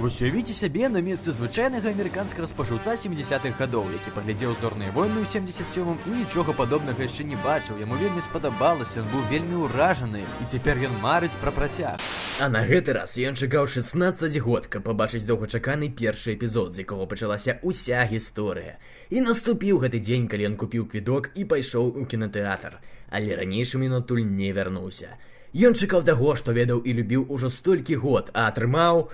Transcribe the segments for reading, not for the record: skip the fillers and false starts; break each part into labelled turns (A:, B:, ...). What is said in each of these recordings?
A: Вось уявіце сябе на месцы звычайнага амерыканскага спажыўца 70-х гадоў, які паглядзеў зорныя войны ў 77-м і нічога падобнага яшчэ не бачыў. Яму вельмі спадабалася, ён быў вельмі ўражаны, і цяпер ён марыць пра працяг. А на гэты раз ён чакаў 16 год, каб пабачыць доўгачаканы першы эпізод, з якога пачалася ўся гісторыя. І наступіў гэты дзень, калі ён купіў квіток і пайшоў у кінатэатр. Але ранейшым ён адтуль не вярнуўся. Ён чакаў таго, што ведаў і любіў ужо столькі год, а атрымаў...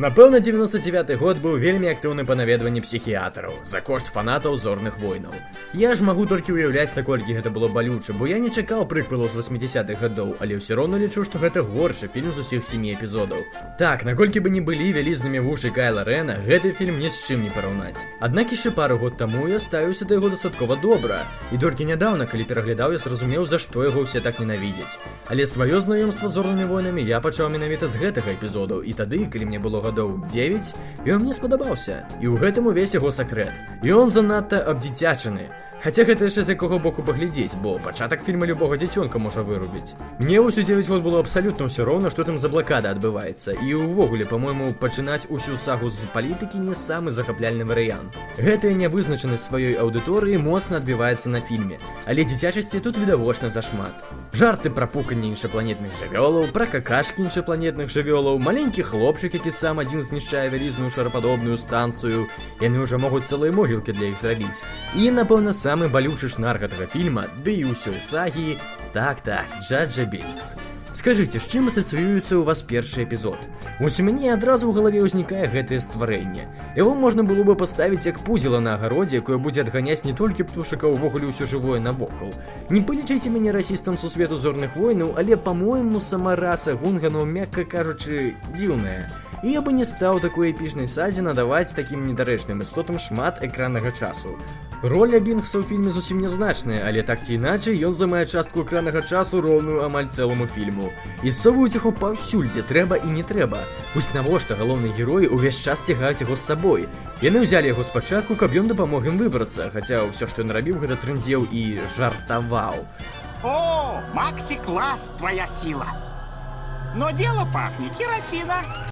A: Напэўна, 99-й год быў вельмі актыўны па наведванні псіхіатраў за кошт фанатаў зорных войнаў. Я ж магу толькі ўяўляць, наколькі гэта было балюча, бо я не чакаў прыквелаў з 80-х гадоў, але ўсё роўна лічу, што гэта горшы фільм з усіх 7 эпізодаў. Так, наколькі бы не былі вялізнымі вушы Кайла Рэна, гэты фільм ні з чым не параўнаць. Аднак яшчэ пару год таму я ставіўся да яго дастаткова добра, і толькі нядаўна, калі пераглядаў, я зразумеў, за што яго ўсе так ненавідзяць. Але сваё знаёмства з зорнымі войнамі я пачаў менавіта з гэтага эпізоду, і тады, калі мне было гадоў 9, ён мне спадабаўся. І ў гэтым увесь яго сакрэт. Ён занадта абдзіцячаны. Хаця гэта яшчэ з якога боку паглядзець, бо пачатак фільма любога дзіцёнка можа вырубіць. Мне вось у 9 год было абсалютна ўсё роўна, што там за блакада адбываецца. І ўвогуле, па-мойму, пачынаць усю сагу з палітыкі не самы захапляльны варыянт. Гэтая нявызначанасць сваёй аўдыторыі моцна адбіваецца на фільме, але дзіцячасці тут відавочна зашмат. Жарты пра пуканне іншапланетных жывёлаў, пра какашкі іншапланетных жывёлаў, маленькі хлопчык, які сам адзін знішчае вялізную шарападобную станцыю. Яны ўжо могуць цэлыя могілкі для іх зрабіць. І, напэўна, самы балючы шнар гэтага фільма, ды і ўсёй сагі, так-так, Джаджа Бінкс. Скажыце, з чым асацыюецца ў вас першы эпізод? Вось у мяне адразу ў галаве ўзнікае гэтае стварэнне. Яго можна было бы паставіць як пудзіла на агародзе, якое будзе адганяць не толькі птушак, а ўвогуле ўсё жывое навокал. Не палічыце мяне расістам сусвету зорных войнаў, але, па-мойму, сама раса гунганаў, мякка кажучы, дзіўная. І я бы не стаў такой эпічнай садзе надаваць такім недарэчным істотам шмат экраннага часу. Роля Бінкса ў фільме зусім нязначная, але так ці іначай ён займае частку экраннага часу роўную амаль цэлому фільму. І соваюць яго паўсюль, дзе трэба і не трэба. Вось навошта галоўныя героі ўвесь час цягаюць яго з сабой. Яны ўзялі яго спачатку, каб ён дапамог ім выбрацца, хаця ўсё, што ён рабіў, гэта трындзеў і жартаваў.
B: О, Макси, класс, твоя сила. Но дело пахнет керосина.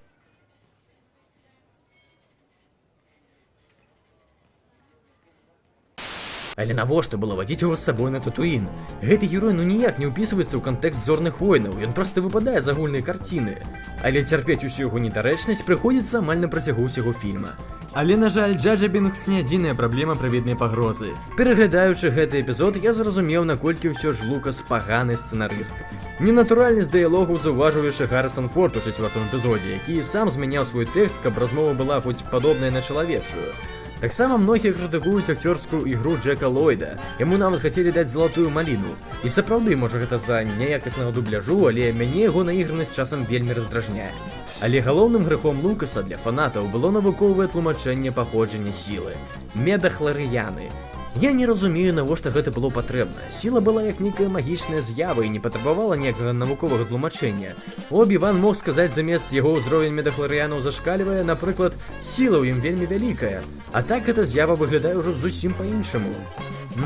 A: Але навошта было вадзіць яго з сабой на Татуін? Гэты герой ніяк не ўпісваецца ў кантэкст зорных войнаў, ён проста выпадае з агульнай карціны. Але цярпець усю яго недарэчнасць прыходзіцца амаль на працягу ўсяго фільма. Але, на жаль, Джаджа Бінкс не адзіная праблема праведнай пагрозы. Пераглядаючы гэты эпізод, я зразумеў, наколькі ўсё ж Лукас паганы сцэнарыст. Ненатуральнасць дыялогу заўважыў яшчэ Гаррысон Форд у 4-м эпізодзе, які сам змяняў свой тэкст, каб размова была хоць падобная на чалавечую. Таксама многія крытыкуюць акцёрскую ігру Джека Ллойда. Яму нават хацелі даць залатую маліну. І сапраўды, можа гэта з-за няякаснага дубляжу, але мяне яго наігранасць часам вельмі раздражняе. Але галоўным грэхом Лукаса для фанатаў было навуковае тлумачэнне паходжання сілы – медахларыяны. Я не разумею, навошта гэта было патрэбна. Сіла была як нейкая магічная з'ява і не патрабавала ніякага навуковага тлумачэння. Обі-Ван мог сказаць замест яго ўзровень медахларыянаў зашкальвае, напрыклад, сіла ў ім вельмі вялікая. А так гэта з'ява выглядае ўжо зусім па-іншаму.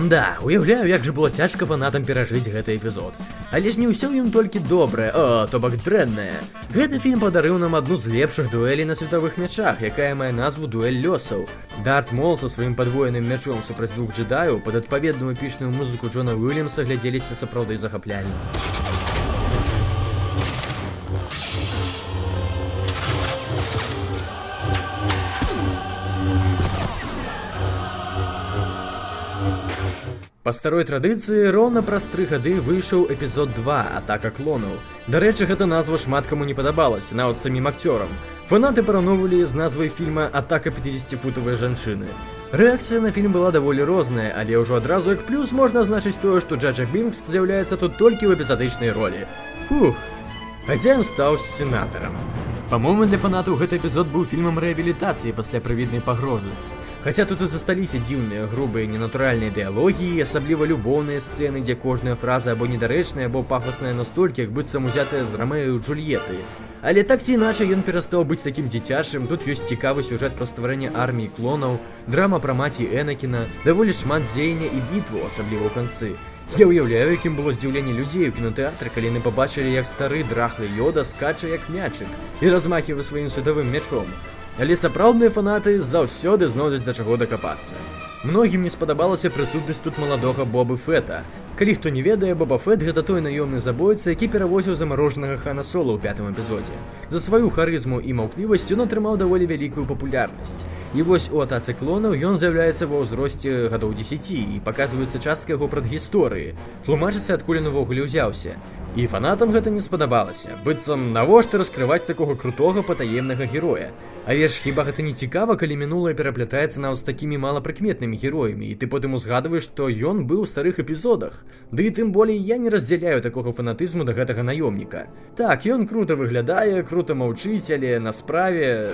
A: Да, уяўляю, як жа было цяжка фанатам перажыць гэты эпізод. Але ж не ўсё ў ім толькі добрае, то бок дрэннае. Гэты фільм падарыў нам адну з лепшых дуэлей на светавых мячах, якая мае назву «Дуэль лёсаў». Дарт Мол са сваім падвоеным мячом супраць двух джедаяў пад адпаведную эпічную музыку Джона Уільямса глядзеліся сапраўды захапляльна. Па старой традыцыі, роўна праз 3 гады выйшаў эпізод 2 «Атака клонаў». Дарэчы, гэта назва шмат каму не падабалася, нават самім акцёрам. Фанаты параўноўвалі з назвай фільма «Атака 50-футавай жанчыны». Рэакцыя на фільм была даволі розная, але ўжо адразу як плюс можна азначыць тое, што Джаджа Бінкс з'яўляецца тут толькі ў эпізадычнай ролі. Фух! Хаця ён стаў сенатарам. Па-мойму, для фанатаў гэты эпізод быў фільмам рэабілітацыі пасля правіднай пагрозы. Хаця тут і засталіся дзіўныя, грубыя, ненатуральныя дыялогі, асабліва любоўныя сцэны, дзе кожная фраза або недарэчная, або пафасная настолькі, як быццам узятая з Рамеа і Джульетты. Але так ці іначай ён перастаў быць такім дзіцячым, тут ёсць цікавы сюжэт пра стварэнне арміі клонаў, драма пра маці Энакіна, даволі шмат дзеяння і бітву, асабліва ў канцы. Я уяўляю, якім было здзіўленне людзей у кінотэатры, калі яны пабачылі, як стары драхлы Йода скача як мячык і размахівае сваім светавым мячом. Але сапраўдныя фанаты заўсёды знойдуць да чаго дакапацца. Многім не спадабалася прысутнасць тут маладога Бобы Фета. Калі хто не ведае, Боба Фет гэта той наёмны забойца, які перавозіў замарожанага Хана Сола ў 5-м эпізодзе. За сваю харызму і маўклівасць ён атрымаў даволі вялікую папулярнасць. І вось у атацы клонаў ён з'яўляецца ва ўзросце гадоў 10 і паказваецца частка яго прадгісторыі. Тлумачыцца, адкуль ён увогуле ўзяўся. І фанатам гэта не спадабалася. Быццам навошта раскрываць такога крутога патаемнага героя. Але ж хіба гэта не цікава, калі мінулае пераплятаецца нават з такімі малапрыкметнымі героямі, і ты потым узгадваеш, што ён быў у старых эпізодах. Ды і тым болей я не раздзяляю такога фанатызму да гэтага наёмніка. Так, ён крута выглядае, крута маўчыць, але на справе...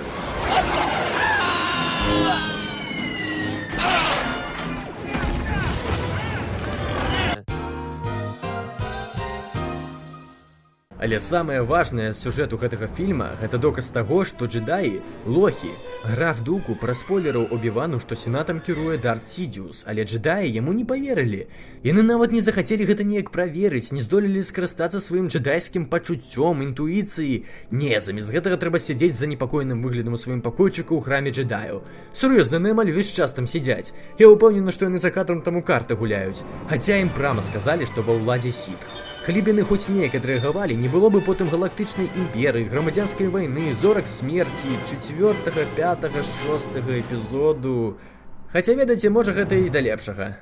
A: Але самае важнае з сюжэту гэтага фільма гэта доказ таго, што джедаі — лохі. Граф Дуку праспойлерыў Обі-Вану, што сенатам кіруе Дарт Сідзіус, але джедаі яму не паверылі. Яны нават не захацелі гэта неяк праверыць, не здолелі скарыстацца сваім джедайскім пачуццём, інтуіцыяй. Не, замест гэтага трэба сядзець з занепакоеным выглядам у сваім пакойчыку ў храме джедаяў. Сур'ёзна, яны амаль увесь час там сядзяць. Я ўпэўнены, што яны за кадрам там у карты гуляюць. Хаця ім прама сказалі, што ва ўладзе сітх. Калі б яны хоць неяк адрэагавалі, не было бы потым галактычнай імперыі, грамадзянскай вайны, зорак смерці, 4-га, 5-га, 6-га эпізоду. Хаця, ведаеце, можа гэта і да лепшага.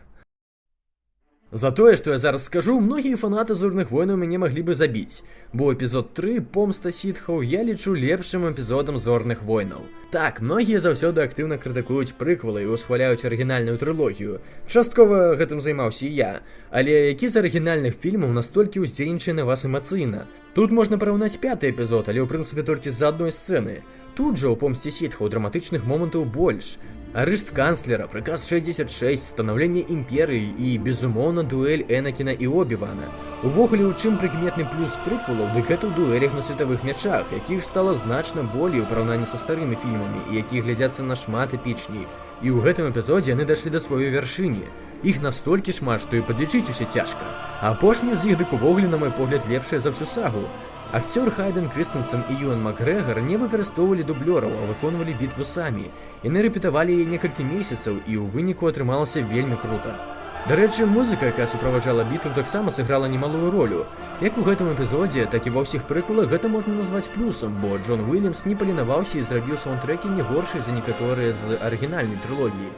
A: За тое, што я зараз скажу, многія фанаты зорных войнаў мяне маглі бы забіць, бо эпізод 3 «Помста сітхаў» я лічу лепшым эпізодам зорных войнаў. Так, многія заўсёды актыўна крытыкуюць прыквелы і ўсхваляюць арыгінальную трылогію. Часткова гэтым займаўся і я. Але які з арыгінальных фільмаў настолькі ўздзейнічае на вас эмацыйна? Тут можна параўнаць 5-й эпізод, але ў прынцыпе толькі з-за адной сцэны. Тут жа ў «Помсце сітхаў» драматычных момантаў больш. Арышт канцлера, прыказ 66, станаўленне імперыі і, безумоўна, дуэль Энакіна і Обі-Вана. Увогуле, у чым прыкметны плюс прыквелаў, дык гэта ў дуэлях на светавых мячах, якіх стала значна болей у параўнанні са старымі фільмамі, і якія глядзяцца нашмат эпічней. І ў гэтым эпізодзе яны дайшлі да сваёй вяршыні. Іх настолькі шмат, што і падлічыць усе цяжка. А апошнія з іх дык увогуле, на мой погляд, лепшыя за всю сагу. Акцёр Хайден Крыстэнсэн і Юэн Макгрэгар не выкарыстоўвалі дублёраў, а выконвалі бітву самі. Яны рэпетавалі яе некалькі месяцаў, і ў выніку атрымалася вельмі крута. Дарэчы, музыка, якая суправаджала бітву, таксама сыграла немалую ролю. Як у гэтым эпізодзе, так і ва ўсіх прыквелах гэта можна назваць плюсам, бо Джон Уільямс не паленаваўся і зрабіў саундтрэкі не горшыя за некаторыя з арыгінальнай трылогіі.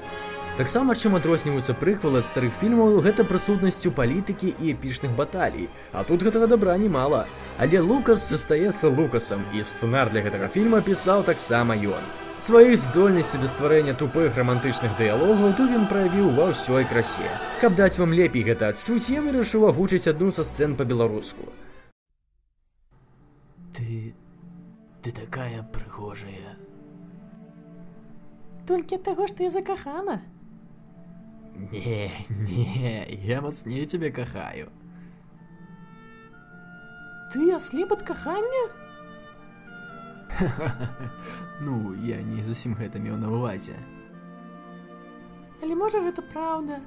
A: Таксама, чым адрозніваюцца прыквелы ад старых фільмаў, гэта прысутнасцю палітыкі і эпічных баталій. А тут гэтага добра немала. Але Лукас застаецца Лукасам, і сцэнар для гэтага фільма пісаў таксама ён. Сваіх здольнасцей да стварэння тупых рамантычных дыялогаў тут ён праявіў ва ўсёй красе. Каб даць вам лепей гэта адчуць, я вырашыў агучыць адну са сцэн па-беларуску.
C: Ты такая прыгожая.
D: Толькі ад таго, што я закахана.
C: Не, я мацней цябе кахаю.
D: Ты аслеп ад кахання?
C: Ну, я не зусім гэта меў на ўвазе.
D: Але можа гэта праўда?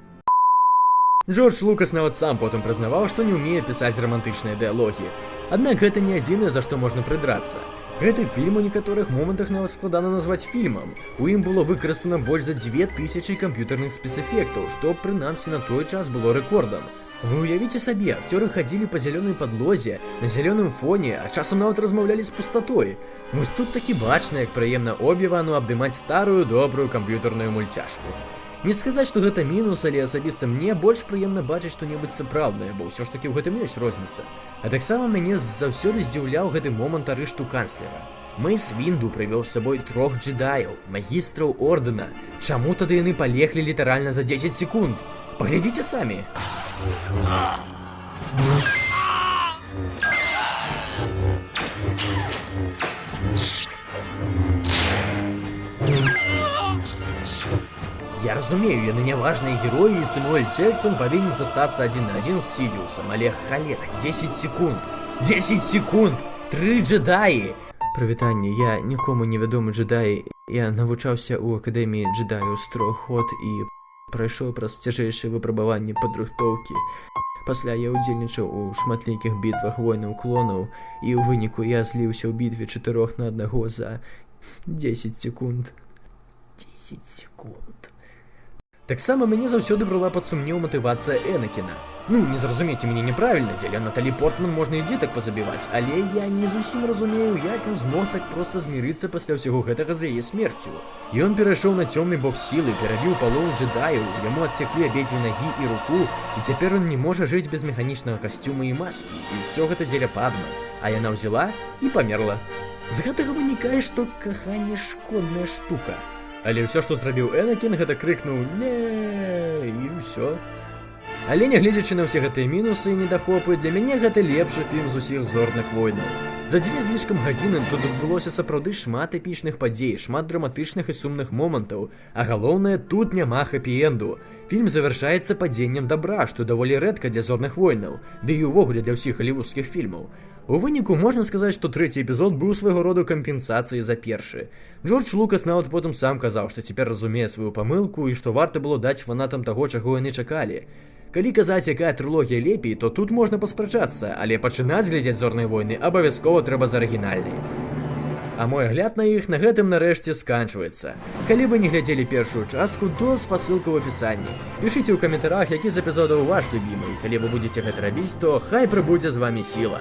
A: Джордж Лукас нават сам потым прызнаваў, што не ўмее пісаць рамантычныя дыялогі. Аднак гэта не адзінае, за што можна прыдрацца. Гэты фільм у некаторых момантах нават складана назваць фільмам. У ім было выкарыстана больш за 2000 камп'ютарных спецэфектаў, што, прынамсі, на той час было рэкордам. Вы ўявіце сабе, акцёры хадзілі па зялёнай падлозе, на зялёным фоне, а часам нават размаўлялі з пустатой. Вось тут такі бачна, як прыемна Обі-Вану абдымаць старую добрую камп'ютарную мульцяшку. Не сказаць, што гэта мінус, але асабіста мне больш прыемна бачыць што-небудзь сапраўднае, бо ўсё ж такі ў гэтым ёсць розніца. А таксама мяне заўсёды здзіўляў гэты момант арышту канцлера. Мэйс Вінду прывёў з сабой 3 джедаяў, магістраў ордэна. Чаму тады яны палеглі літаральна за 10 секунд? Паглядзіце самі. Я разумею, яны няважныя героі, і Сэмюэль Джексон павінен застацца адзін на адзін з Сідзіусам, але халера, 10 секунд! 10 секунд! 3 джедаі! Прывітанне, я нікому невядомы джедай. Я навучаўся ў акадэміі джедаяў Строход і прайшоў праз цяжэйшыя выпрабаванні падрыхтоўкі.
C: Пасля я удзельнічаў у шматлікіх бітвах воінаў клонаў, і ў выніку я зліўся ў бітве 4 на 1 за 10 секунд. 10 секунд.
A: Таксама мяне заўсёды брала пад сумнеў матывацыя Энакіна. Ну, не зразумейце мяне няправільна, дзеля Наталі Портман можна і дзетак пазабіваць, але я не зусім разумею, як ён змог так проста змірыцца пасля ўсяго гэтага з яе смерцю. Ён перайшоў на цёмны бок сілы, перабіў палову джедаяў, яму адсеклі абедзве нагі і руку, і цяпер ён не можа жыць без механічнага касцюма і маскі, і ўсё гэта дзеля Падмы, а яна ўзяла і памерла. З гэтага вынікае, што каханне шкодная штука. Але ўсё, што зрабіў Энакін, гэта крыкнуў «Не!» і ўсё. Але нягледзячы на ўсе гэтыя мінусы і недахопы, для мяне гэта лепшы фільм з усіх зорных войнаў. За 2 з лішкам гадзіны тут адбылося сапраўды шмат эпічных падзей, шмат драматычных і сумных момантаў, а галоўнае, тут няма хэпі-энду. Фільм завяршаецца падзеннем дабра, што даволі рэдка для зорных войнаў, ды і ўвогуле для ўсіх халівудскіх фільмаў. У выніку можна сказаць, што 3-й эпізод быў свайго роду кампенсацыяй за першы. Джордж Лукас нават потым сам казаў, што цяпер разумее сваю памылку і што варта было даць фанатам таго, чаго яны чакалі. Калі казаць, якая трылогія лепей, то тут можна паспрачацца, але пачынаць глядзець зорныя войны абавязкова трэба з арыгінальнай. А мой агляд на іх на гэтым нарэшце сканчваецца. Калі вы не глядзелі першую частку, то спасылка ў апісанні. Пішыце ў каментарах, які з эпізодаў ваш любімы, і калі вы будзеце гэта рабіць, то хай прыбудзе з вамі сіла.